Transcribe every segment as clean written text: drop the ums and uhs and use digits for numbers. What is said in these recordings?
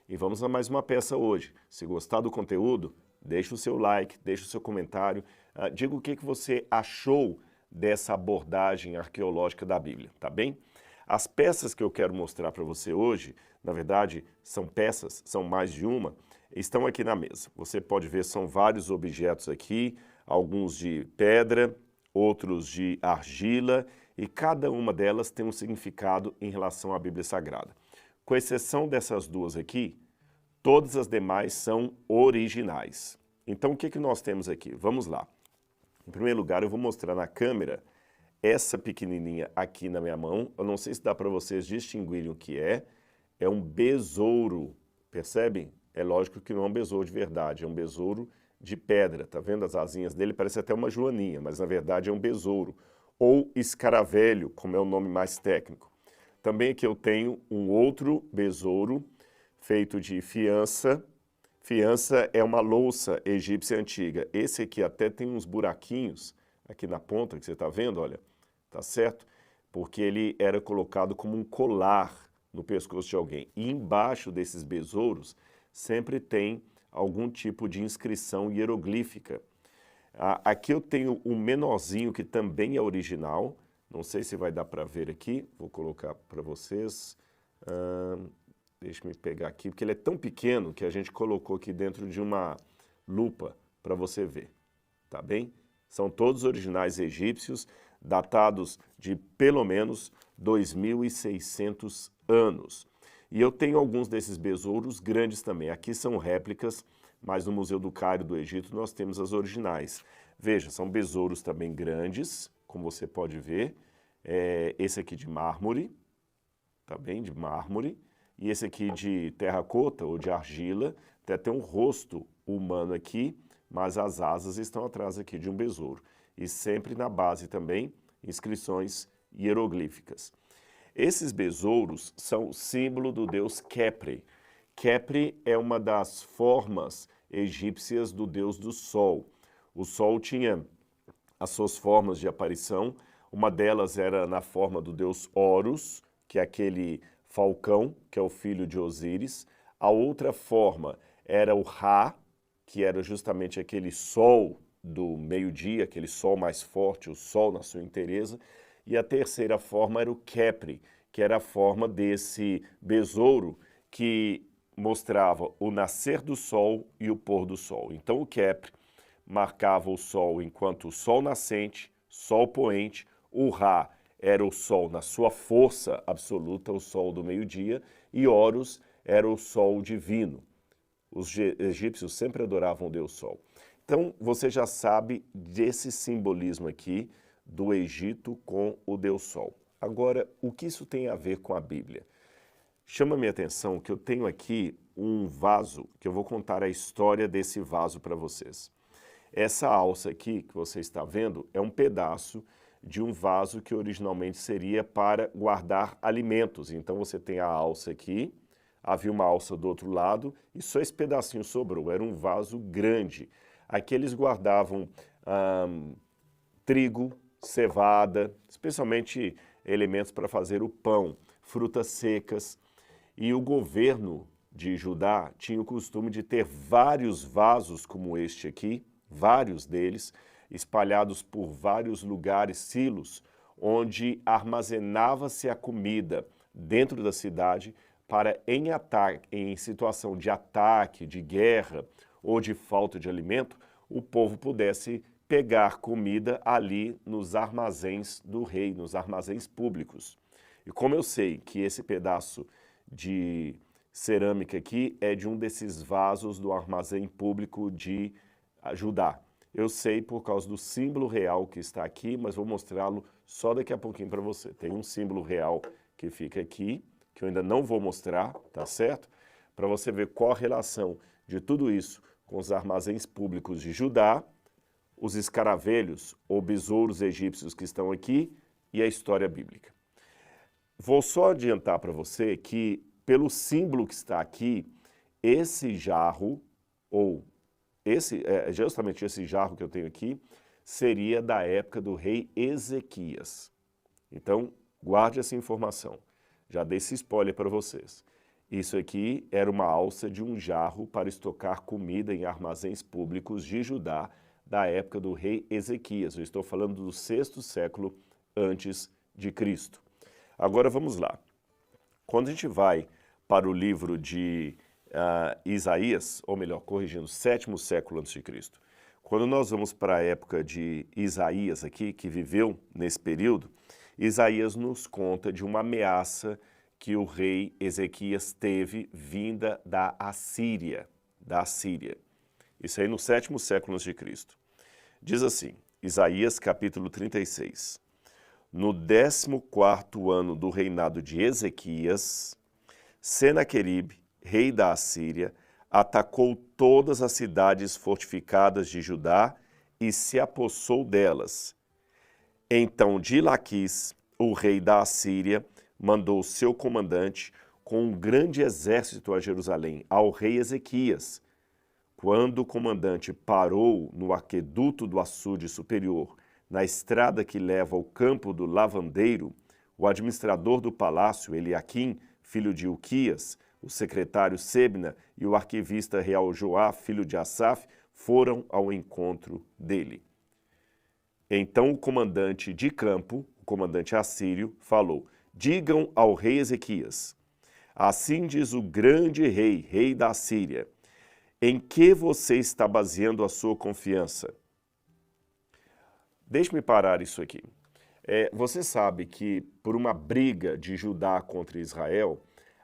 E vamos a mais uma peça hoje. Se gostar do conteúdo, deixa o seu like, deixa o seu comentário, diga o que você achou dessa abordagem arqueológica da Bíblia, tá bem? As peças que eu quero mostrar para você hoje, na verdade, são peças, são mais de uma, estão aqui na mesa. Você pode ver, são vários objetos aqui, alguns de pedra, outros de argila, e cada uma delas tem um significado em relação à Bíblia Sagrada. Com exceção dessas duas aqui, todas as demais são originais. Então, o que nós temos aqui? Vamos lá. Em primeiro lugar, eu vou mostrar na câmera essa pequenininha aqui na minha mão. Eu não sei se dá para vocês distinguirem o que é. É um besouro, percebem? É lógico que não é um besouro de verdade, é um besouro de pedra. Tá vendo as asinhas dele? Parece até uma joaninha, mas na verdade é um besouro. Ou escaravelho, como é o nome mais técnico. Também aqui eu tenho um outro besouro feito de fiança. Fiança é uma louça egípcia antiga. Esse aqui até tem uns buraquinhos aqui na ponta, que você está vendo, olha, tá certo? Porque ele era colocado como um colar no pescoço de alguém. E embaixo desses besouros sempre tem algum tipo de inscrição hieroglífica. Aqui eu tenho um menorzinho que também é original. Não sei se vai dar para ver aqui. Vou colocar para vocês. Deixa eu pegar aqui, porque ele é tão pequeno que a gente colocou aqui dentro de uma lupa para você ver. Tá bem? São todos originais egípcios, datados de pelo menos 2.600 anos. E eu tenho alguns desses besouros grandes também. Aqui são réplicas, mas no Museu do Cairo do Egito nós temos as originais. Veja, são besouros também grandes, como você pode ver. Esse aqui de mármore, tá bem? De mármore. E esse aqui de terracota ou de argila, até tem um rosto humano aqui, mas as asas estão atrás aqui de um besouro. E sempre na base também, inscrições hieroglíficas. Esses besouros são símbolo do deus Khepri. Khepri é uma das formas egípcias do deus do sol. O sol tinha as suas formas de aparição, uma delas era na forma do deus Horus, que é aquele falcão, que é o filho de Osíris. A outra forma era o Ra, que era justamente aquele sol do meio-dia, aquele sol mais forte, o sol na sua inteireza. E a terceira forma era o Khepri, que era a forma desse besouro que mostrava o nascer do sol e o pôr do sol. Então o Khepri marcava o sol enquanto o sol nascente, sol poente, o Ra era o sol na sua força absoluta, o sol do meio-dia, e Horus era o sol divino. Os egípcios sempre adoravam o deus sol. Então, você já sabe desse simbolismo aqui do Egito com o deus sol. Agora, o que isso tem a ver com a Bíblia? Chama minha atenção que eu tenho aqui um vaso, que eu vou contar a história desse vaso para vocês. Essa alça aqui, que você está vendo, é um pedaço de um vaso que originalmente seria para guardar alimentos. Então você tem a alça aqui, havia uma alça do outro lado e só esse pedacinho sobrou. Era um vaso grande. Aqui eles guardavam trigo, cevada, especialmente elementos para fazer o pão, frutas secas. E o governo de Judá tinha o costume de ter vários vasos como este aqui, vários deles, espalhados por vários lugares, silos, onde armazenava-se a comida dentro da cidade para, em situação de ataque, de guerra ou de falta de alimento, o povo pudesse pegar comida ali nos armazéns do rei, nos armazéns públicos. E como eu sei que esse pedaço de cerâmica aqui é de um desses vasos do armazém público de Judá. Eu sei por causa do símbolo real que está aqui, mas vou mostrá-lo só daqui a pouquinho para você. Tem um símbolo real que fica aqui, que eu ainda não vou mostrar, tá certo? Para você ver qual a relação de tudo isso com os armazéns públicos de Judá, os escaravelhos ou besouros egípcios que estão aqui e a história bíblica. Vou só adiantar para você que, pelo símbolo que está aqui, esse jarro, ou justamente esse jarro que eu tenho aqui, seria da época do rei Ezequias. Então, guarde essa informação. Já dei esse spoiler para vocês. Isso aqui era uma alça de um jarro para estocar comida em armazéns públicos de Judá da época do rei Ezequias. Eu estou falando do 6º século antes de Cristo. Agora vamos lá. Quando a gente vai para o livro de Isaías, ou melhor, corrigindo, 7º século antes de Cristo, quando nós vamos para a época de Isaías aqui, que viveu nesse período, Isaías nos conta de uma ameaça que o rei Ezequias teve vinda da Assíria. Isso aí no 7º século antes de Cristo. Diz assim, Isaías capítulo 36. No 14º ano do reinado de Ezequias, Senaqueribe, rei da Assíria, atacou todas as cidades fortificadas de Judá e se apossou delas. Então de Laquis, o rei da Assíria, mandou seu comandante com um grande exército a Jerusalém, ao rei Ezequias. Quando o comandante parou no aqueduto do açude superior, na estrada que leva ao campo do lavandeiro, o administrador do palácio, Eliaquim, filho de Uquias, o secretário Sebna e o arquivista real Joá, filho de Asaf, foram ao encontro dele. Então o comandante de campo, o comandante assírio, falou: digam ao rei Ezequias, assim diz o grande rei, rei da Assíria, em que você está baseando a sua confiança? Deixe-me parar isso aqui. Você sabe que por uma briga de Judá contra Israel,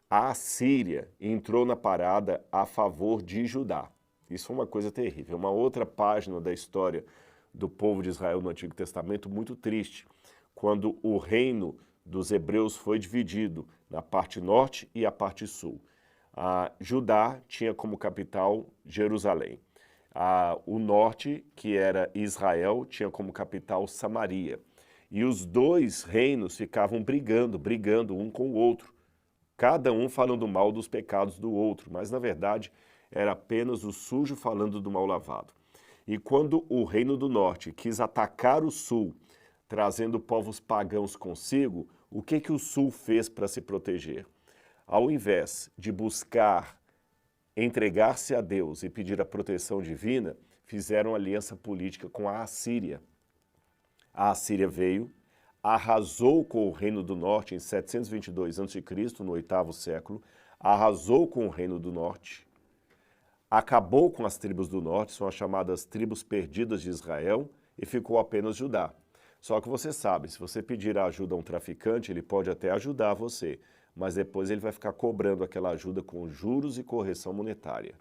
a Assíria entrou na parada a favor de Judá. Isso foi uma coisa terrível. Uma outra página da história do povo de Israel no Antigo Testamento muito triste, quando o reino dos hebreus foi dividido na parte norte e a parte sul. Judá tinha como capital Jerusalém. O norte, que era Israel, tinha como capital Samaria. E os dois reinos ficavam brigando um com o outro. Cada um falando mal dos pecados do outro, mas na verdade era apenas o sujo falando do mal lavado. E quando o reino do norte quis atacar o sul, trazendo povos pagãos consigo, o que o sul fez para se proteger? Ao invés de buscar entregar-se a Deus e pedir a proteção divina, fizeram aliança política com a Assíria. A Assíria veio, arrasou com o reino do norte em 722 a.C., no 8º século, arrasou com o reino do norte, acabou com as tribos do norte, são as chamadas tribos perdidas de Israel, e ficou apenas Judá. Só que você sabe, se você pedir ajuda a um traficante, ele pode até ajudar você, mas depois ele vai ficar cobrando aquela ajuda com juros e correção monetária.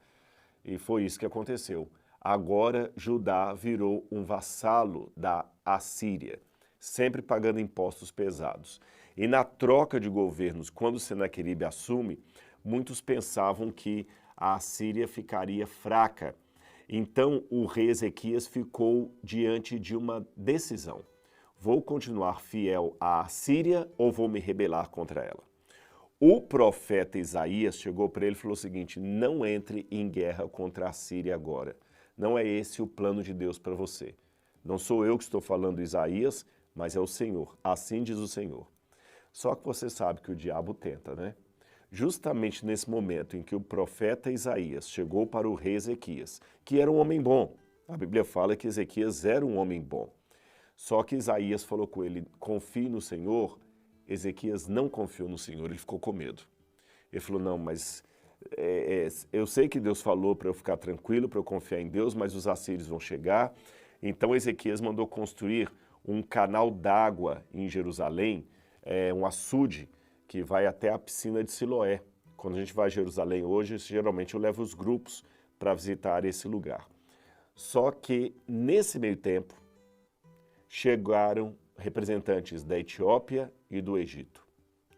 E foi isso que aconteceu. Agora Judá virou um vassalo da Assíria, sempre pagando impostos pesados. E na troca de governos, quando Senaqueribe assume, muitos pensavam que a Assíria ficaria fraca. Então o rei Ezequias ficou diante de uma decisão. Vou continuar fiel à Assíria ou vou me rebelar contra ela? O profeta Isaías chegou para ele e falou o seguinte: não entre em guerra contra a Síria agora. Não é esse o plano de Deus para você. Não sou eu que estou falando Isaías, mas é o Senhor. Assim diz o Senhor. Só que você sabe que o diabo tenta, né? Justamente nesse momento em que o profeta Isaías chegou para o rei Ezequias, que era um homem bom. A Bíblia fala que Ezequias era um homem bom. Só que Isaías falou com ele: confie no Senhor. Ezequias não confiou no Senhor, ele ficou com medo. Ele falou: não, mas eu sei que Deus falou para eu ficar tranquilo, para eu confiar em Deus, mas os assírios vão chegar. Então Ezequias mandou construir um canal d'água em Jerusalém, um açude, que vai até a piscina de Siloé. Quando a gente vai a Jerusalém hoje, geralmente eu levo os grupos para visitar esse lugar. Só que, nesse meio tempo, chegaram representantes da Etiópia e do Egito,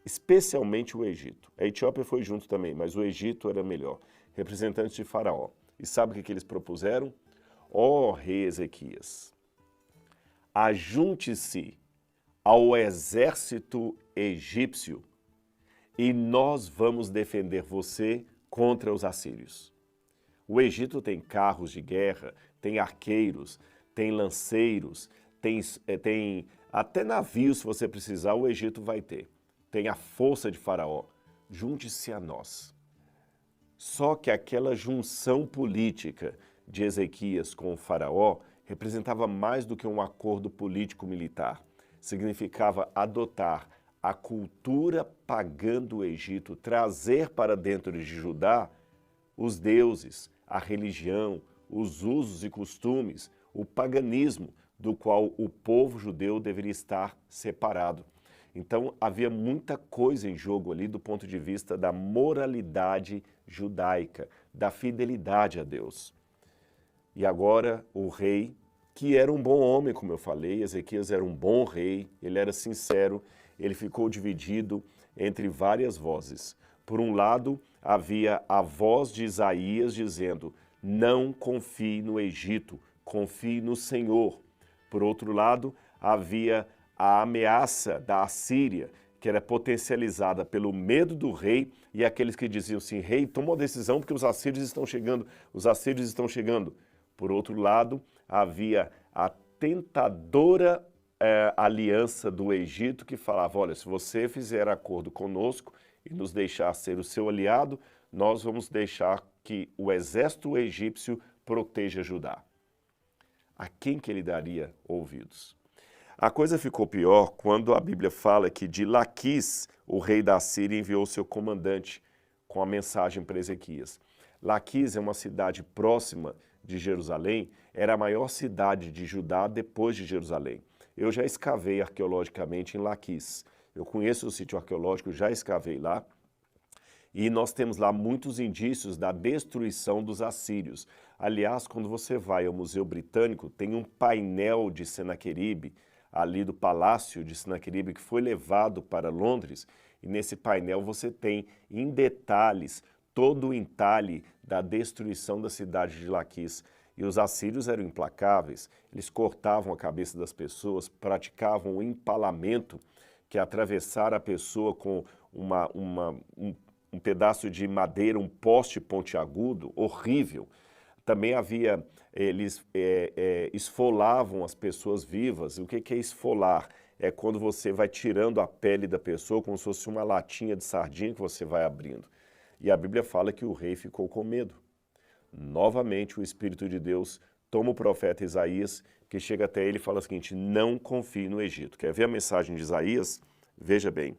especialmente o Egito. A Etiópia foi junto também, mas o Egito era melhor. Representantes de Faraó. E sabe o que eles propuseram? Ó rei Ezequias, ajunte-se ao exército egípcio e nós vamos defender você contra os assírios. O Egito tem carros de guerra, tem arqueiros, tem lanceiros, tem até navios, se você precisar, o Egito vai ter. Tem a força de Faraó. Junte-se a nós. Só que aquela junção política de Ezequias com o faraó representava mais do que um acordo político-militar. Significava adotar a cultura pagã do Egito, trazer para dentro de Judá os deuses, a religião, os usos e costumes, o paganismo do qual o povo judeu deveria estar separado. Então havia muita coisa em jogo ali do ponto de vista da moralidade judaica, da fidelidade a Deus. E agora o rei, que era um bom homem, como eu falei, Ezequias era um bom rei, ele era sincero, ele ficou dividido entre várias vozes. Por um lado, havia a voz de Isaías dizendo: não confie no Egito, confie no Senhor. Por outro lado, havia a ameaça da Assíria, que era potencializada pelo medo do rei e aqueles que diziam assim: rei, toma uma decisão porque os assírios estão chegando, os assírios estão chegando. Por outro lado, havia a tentadora aliança do Egito que falava: olha, se você fizer acordo conosco e nos deixar ser o seu aliado, nós vamos deixar que o exército egípcio proteja Judá. A quem que ele daria ouvidos? A coisa ficou pior quando a Bíblia fala que de Laquis, o rei da Síria enviou seu comandante com a mensagem para Ezequias. Laquis é uma cidade próxima de Jerusalém, era a maior cidade de Judá depois de Jerusalém. Eu já escavei arqueologicamente em Laquis. Eu conheço o sítio arqueológico, já escavei lá. E nós temos lá muitos indícios da destruição dos assírios. Aliás, quando você vai ao Museu Britânico, tem um painel de Senaqueribe, ali do Palácio de Senaqueribe, que foi levado para Londres. E nesse painel você tem, em detalhes, todo o entalhe da destruição da cidade de Laquis. E os assírios eram implacáveis, eles cortavam a cabeça das pessoas, praticavam o empalamento, que é atravessar a pessoa com um pedaço de madeira, um poste pontiagudo, horrível. Também havia, eles esfolavam as pessoas vivas. O que é esfolar? É quando você vai tirando a pele da pessoa, como se fosse uma latinha de sardinha que você vai abrindo. E a Bíblia fala que o rei ficou com medo. Novamente o Espírito de Deus toma o profeta Isaías, que chega até ele e fala o seguinte: não confie no Egito. Quer ver a mensagem de Isaías? Veja bem.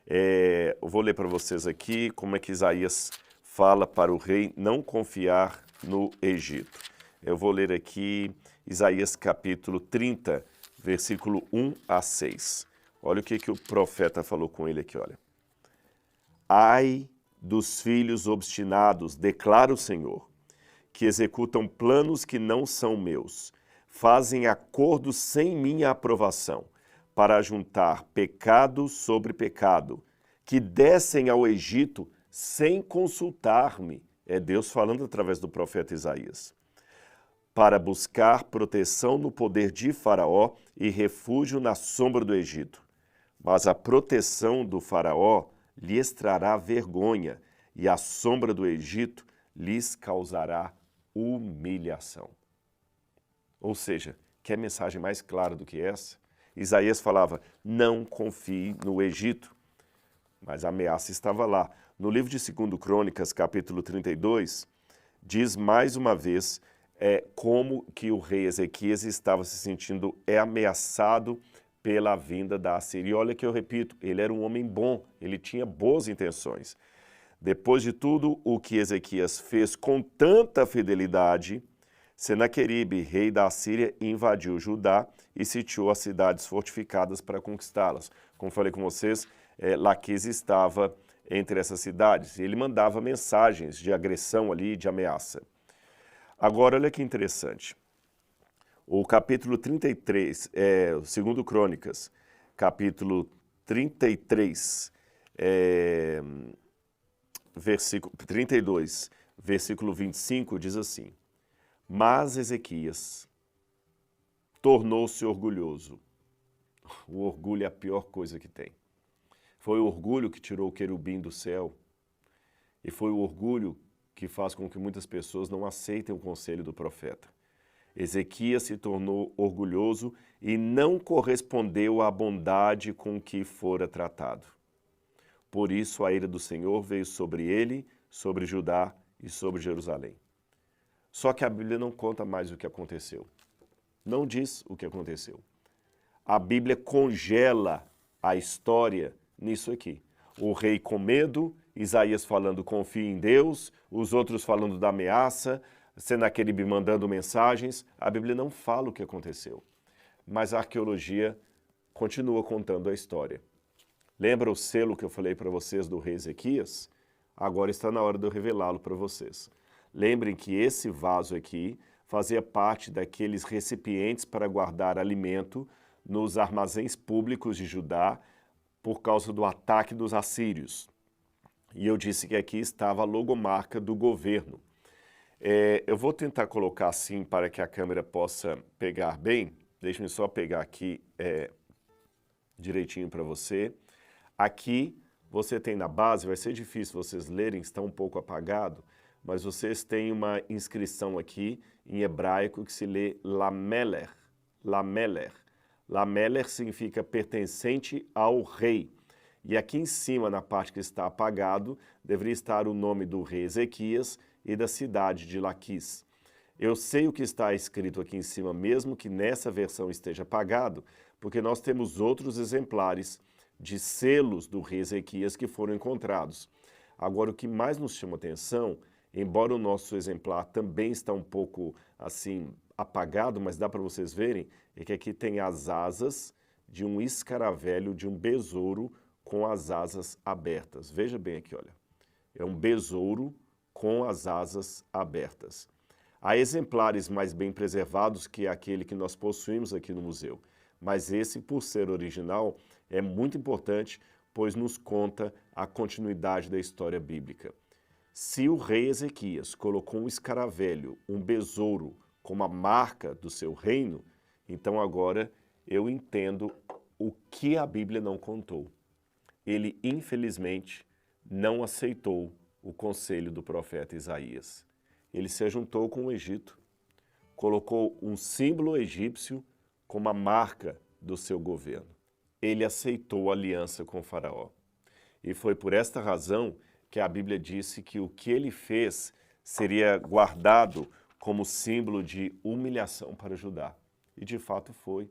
Eu vou ler para vocês aqui como é que Isaías fala para o rei não confiar no Egito. Eu vou ler aqui Isaías capítulo 30, versículo 1 a 6. Olha o que o profeta falou com ele aqui, olha. Ai dos filhos obstinados, declara o Senhor, que executam planos que não são meus, fazem acordos sem minha aprovação, para juntar pecado sobre pecado, que descem ao Egito sem consultar-me. É Deus falando através do profeta Isaías. Para buscar proteção no poder de Faraó e refúgio na sombra do Egito. Mas a proteção do Faraó lhes trará vergonha, e a sombra do Egito lhes causará humilhação. Ou seja, quer mensagem mais clara do que essa? Isaías falava: não confie no Egito. Mas a ameaça estava lá. No livro de 2 Crônicas, capítulo 32, diz mais uma vez como que o rei Ezequias estava se sentindo ameaçado pela vinda da Assíria. E olha que eu repito, ele era um homem bom, ele tinha boas intenções. Depois de tudo o que Ezequias fez com tanta fidelidade, Senaqueribe, rei da Assíria, invadiu Judá e sitiou as cidades fortificadas para conquistá-las. Como falei com vocês, Laquis estava entre essas cidades. Ele mandava mensagens de agressão ali, de ameaça. Agora, olha que interessante. O capítulo 33, 2 Crônicas, capítulo 33, versículo 32, versículo 25, diz assim: mas Ezequias tornou-se orgulhoso. O orgulho é a pior coisa que tem. Foi o orgulho que tirou o querubim do céu e foi o orgulho que faz com que muitas pessoas não aceitem o conselho do profeta. Ezequias se tornou orgulhoso e não correspondeu à bondade com que fora tratado. Por isso a ira do Senhor veio sobre ele, sobre Judá e sobre Jerusalém. Só que a Bíblia não conta mais o que aconteceu. Não diz o que aconteceu. A Bíblia congela a história nisso aqui. O rei com medo, Isaías falando confia em Deus, os outros falando da ameaça, Senaqueribe mandando mensagens. A Bíblia não fala o que aconteceu. Mas a arqueologia continua contando a história. Lembra o selo que eu falei para vocês do rei Ezequias? Agora está na hora de eu revelá-lo para vocês. Lembrem que esse vaso aqui fazia parte daqueles recipientes para guardar alimento nos armazéns públicos de Judá por causa do ataque dos assírios. E eu disse que aqui estava a logomarca do governo. Eu vou tentar colocar assim para que a câmera possa pegar bem. Deixe-me só pegar aqui direitinho para você. Aqui você tem na base, vai ser difícil vocês lerem, está um pouco apagado, mas vocês têm uma inscrição aqui em hebraico que se lê Lameler. Lameler. Lameler significa pertencente ao rei. E aqui em cima, na parte que está apagado, deveria estar o nome do rei Ezequias e da cidade de Laquis. Eu sei o que está escrito aqui em cima, mesmo que nessa versão esteja apagado, porque nós temos outros exemplares de selos do rei Ezequias que foram encontrados. Agora, o que mais nos chama atenção, embora o nosso exemplar também está um pouco assim apagado, mas dá para vocês verem, é que aqui tem as asas de um escaravelho, de um besouro com as asas abertas. Veja bem aqui, olha. É um besouro com as asas abertas. Há exemplares mais bem preservados que aquele que nós possuímos aqui no museu, mas esse, por ser original, é muito importante, pois nos conta a continuidade da história bíblica. Se o rei Ezequias colocou um escaravelho, um besouro, como a marca do seu reino, então agora eu entendo o que a Bíblia não contou. Ele, infelizmente, não aceitou o conselho do profeta Isaías. Ele se juntou com o Egito, colocou um símbolo egípcio como a marca do seu governo. Ele aceitou a aliança com o faraó. E foi por esta razão que a Bíblia disse que o que ele fez seria guardado como símbolo de humilhação para Judá. E de fato foi,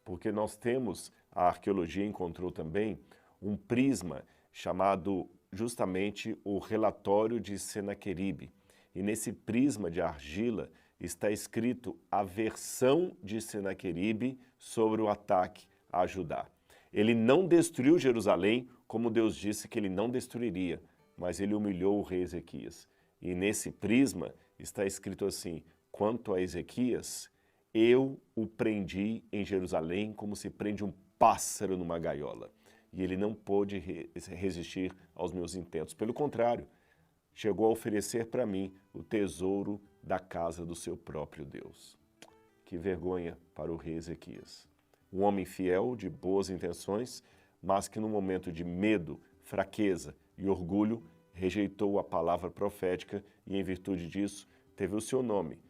porque nós temos, a arqueologia encontrou também, um prisma chamado justamente o relatório de Senaqueribe. E nesse prisma de argila está escrito a versão de Senaqueribe sobre o ataque a Judá. Ele não destruiu Jerusalém como Deus disse que ele não destruiria, mas ele humilhou o rei Ezequias. E nesse prisma está escrito assim, quanto a Ezequias, eu o prendi em Jerusalém como se prende um pássaro numa gaiola. E ele não pôde resistir aos meus intentos. Pelo contrário, chegou a oferecer para mim o tesouro da casa do seu próprio Deus. Que vergonha para o rei Ezequias. Um homem fiel, de boas intenções, mas que no momento de medo, fraqueza e orgulho, rejeitou a palavra profética e, em virtude disso, teve o seu nome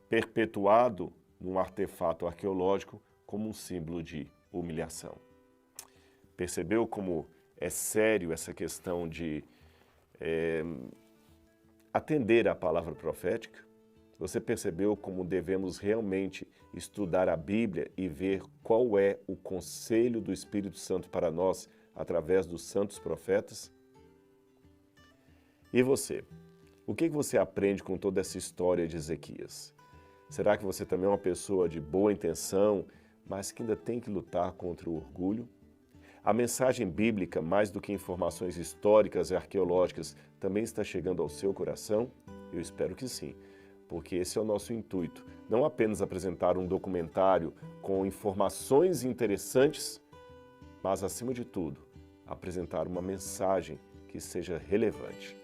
perpetuado num artefato arqueológico como um símbolo de humilhação. Percebeu como é sério essa questão de atender à palavra profética? Você percebeu como devemos realmente estudar a Bíblia e ver qual é o conselho do Espírito Santo para nós através dos santos profetas? E você? O que você aprende com toda essa história de Ezequias? Será que você também é uma pessoa de boa intenção, mas que ainda tem que lutar contra o orgulho? A mensagem bíblica, mais do que informações históricas e arqueológicas, também está chegando ao seu coração? Eu espero que sim, porque esse é o nosso intuito. Não apenas apresentar um documentário com informações interessantes, mas, acima de tudo, apresentar uma mensagem que seja relevante.